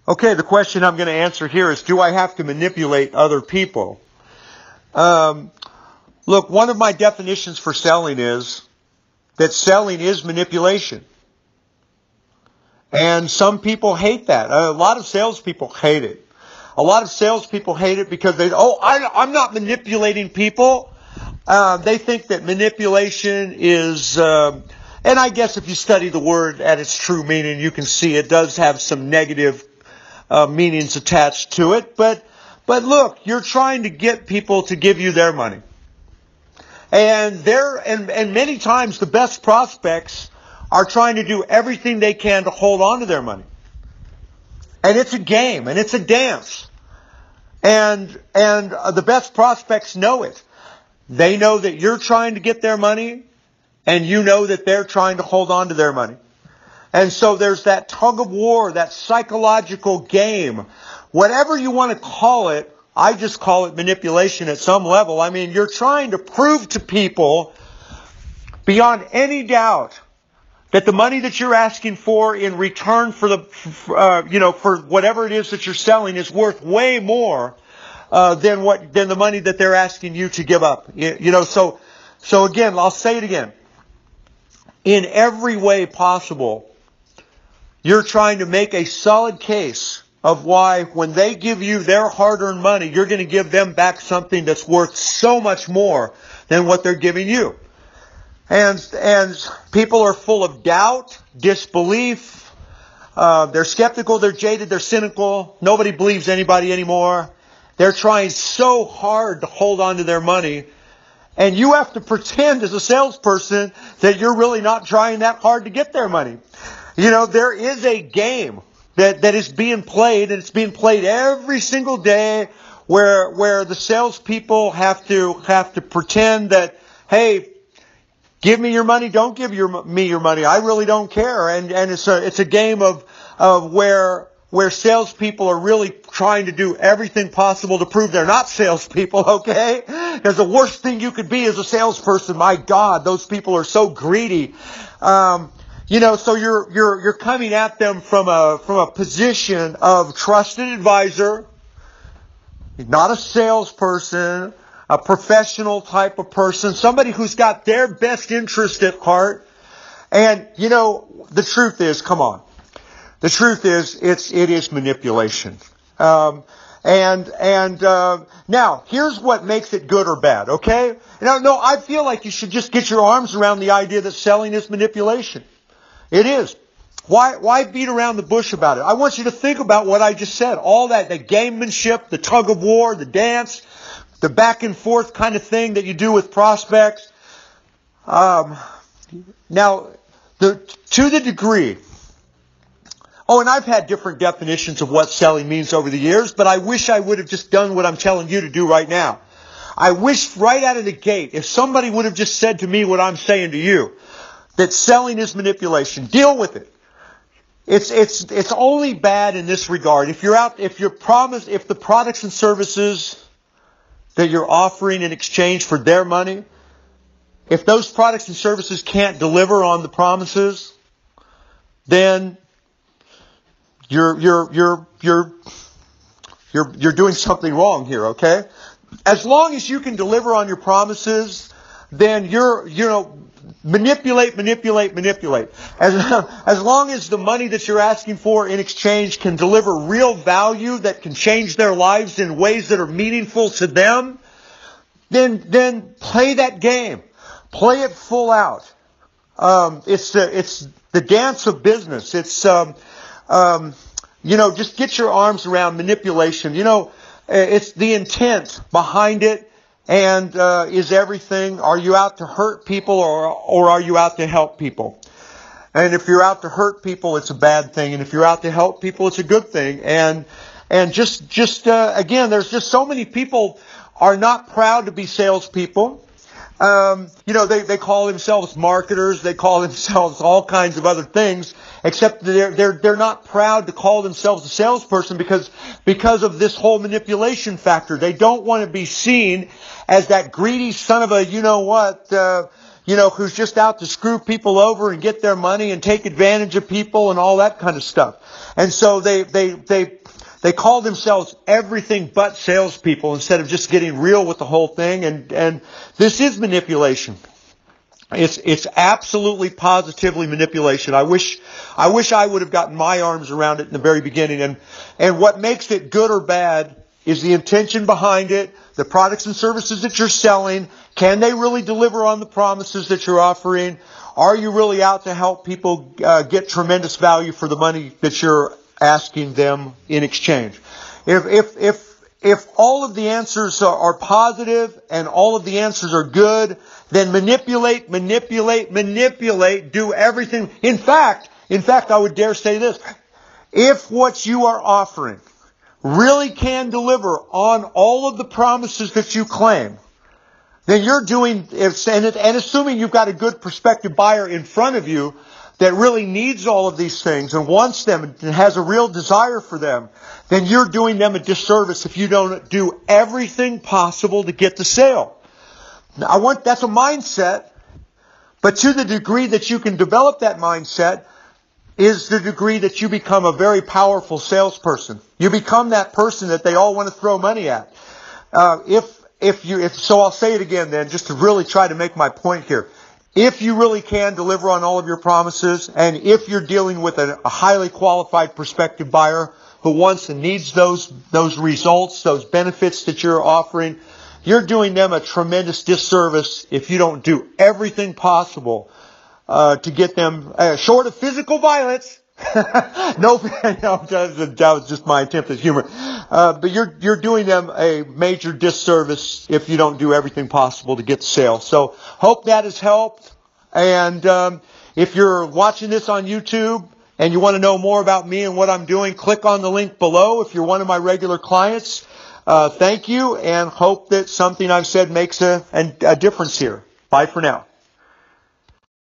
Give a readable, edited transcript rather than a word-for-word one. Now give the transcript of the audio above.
Okay, the question I'm going to answer here is, do I have to manipulate other people? Look, one of my definitions for selling is that selling is manipulation. And some people hate that. A lot of salespeople hate it. A lot of salespeople hate it because I'm not manipulating people. They think that manipulation is, and I guess if you study the word at its true meaning, you can see it does have some negative meanings attached to it. But look, you're trying to get people to give you their money. And many times the best prospects are trying to do everything they can to hold on to their money. And it's a game, and it's a dance. And the best prospects know it. They know that you're trying to get their money, and you know that they're trying to hold on to their money. And so there's that tug of war, that psychological game. Whatever you want to call it, I just call it manipulation at some level. I mean, you're trying to prove to people beyond any doubt that the money that you're asking for in return for for whatever it is that you're selling is worth way more than the money that they're asking you to give up. So again, I'll say it again. In every way possible, you're trying to make a solid case of why when they give you their hard-earned money, you're going to give them back something that's worth so much more than what they're giving you. And people are full of doubt, disbelief. They're skeptical, they're jaded, they're cynical. Nobody believes anybody anymore. They're trying so hard to hold on to their money. And you have to pretend as a salesperson that you're really not trying that hard to get their money. There is a game that is being played, and it's being played every single day where the salespeople have to pretend that, hey, give me your money, don't give me your money. I really don't care. And it's a game of where salespeople are really trying to do everything possible to prove they're not salespeople, okay? Because the worst thing you could be as a salesperson, my God, those people are so greedy. So you're coming at them from a position of trusted advisor, not a salesperson, a professional type of person, somebody who's got their best interest at heart. And, the truth is, come on. The truth is, it is manipulation. Now, here's what makes it good or bad, okay? No, I feel like you should just get your arms around the idea that selling is manipulation. It is. Why beat around the bush about it? I want you to think about what I just said. All that, the gamemanship, the tug of war, the dance, the back and forth kind of thing that you do with prospects. Now, to the degree. Oh, and I've had different definitions of what selling means over the years, but I wish I would have just done what I'm telling you to do right now. I wish right out of the gate, if somebody would have just said to me what I'm saying to you, that selling is manipulation. Deal with it. It's only bad in this regard. If the products and services that you're offering in exchange for their money, if those products and services can't deliver on the promises, then you're doing something wrong here, okay? As long as you can deliver on your promises, then manipulate. As long as the money that you're asking for in exchange can deliver real value that can change their lives in ways that are meaningful to them, then play that game. Play it full out. It's the dance of business. It's just get your arms around manipulation. It's the intent behind it. And is everything, are you out to hurt people or are you out to help people? And if you're out to hurt people, it's a bad thing. And if you're out to help people, it's a good thing. And again, there's just so many people are not proud to be salespeople. They call themselves marketers. They call themselves all kinds of other things, except they're not proud to call themselves a salesperson because of this whole manipulation factor. They don't want to be seen as that greedy son of a who's just out to screw people over and get their money and take advantage of people and all that kind of stuff. And so they call themselves everything but salespeople instead of just getting real with the whole thing. And this is manipulation. It's absolutely positively manipulation. I wish I would have gotten my arms around it in the very beginning. And what makes it good or bad is the intention behind it, the products and services that you're selling. Can they really deliver on the promises that you're offering? Are you really out to help people get tremendous value for the money that you're asking them in exchange? If all of the answers are positive and all of the answers are good, then manipulate, do everything. In fact, I would dare say this. If what you are offering really can deliver on all of the promises that you claim, then you're doing, and assuming you've got a good prospective buyer in front of you that really needs all of these things and wants them and has a real desire for them, then you're doing them a disservice if you don't do everything possible to get the sale. Now, that's a mindset, but to the degree that you can develop that mindset is the degree that you become a very powerful salesperson. You become that person that they all want to throw money at. So I'll say it again then, just to really try to make my point here. If you really can deliver on all of your promises, and if you're dealing with a highly qualified prospective buyer who wants and needs those results, those benefits that you're offering, you're doing them a tremendous disservice if you don't do everything possible to get them, short of physical violence. No, that was just my attempt at humor. But you're doing them a major disservice if you don't do everything possible to get the sale. So hope that has helped. And if you're watching this on YouTube and you want to know more about me and what I'm doing, click on the link below if you're one of my regular clients. Thank you, and hope that something I've said makes a difference here. Bye for now.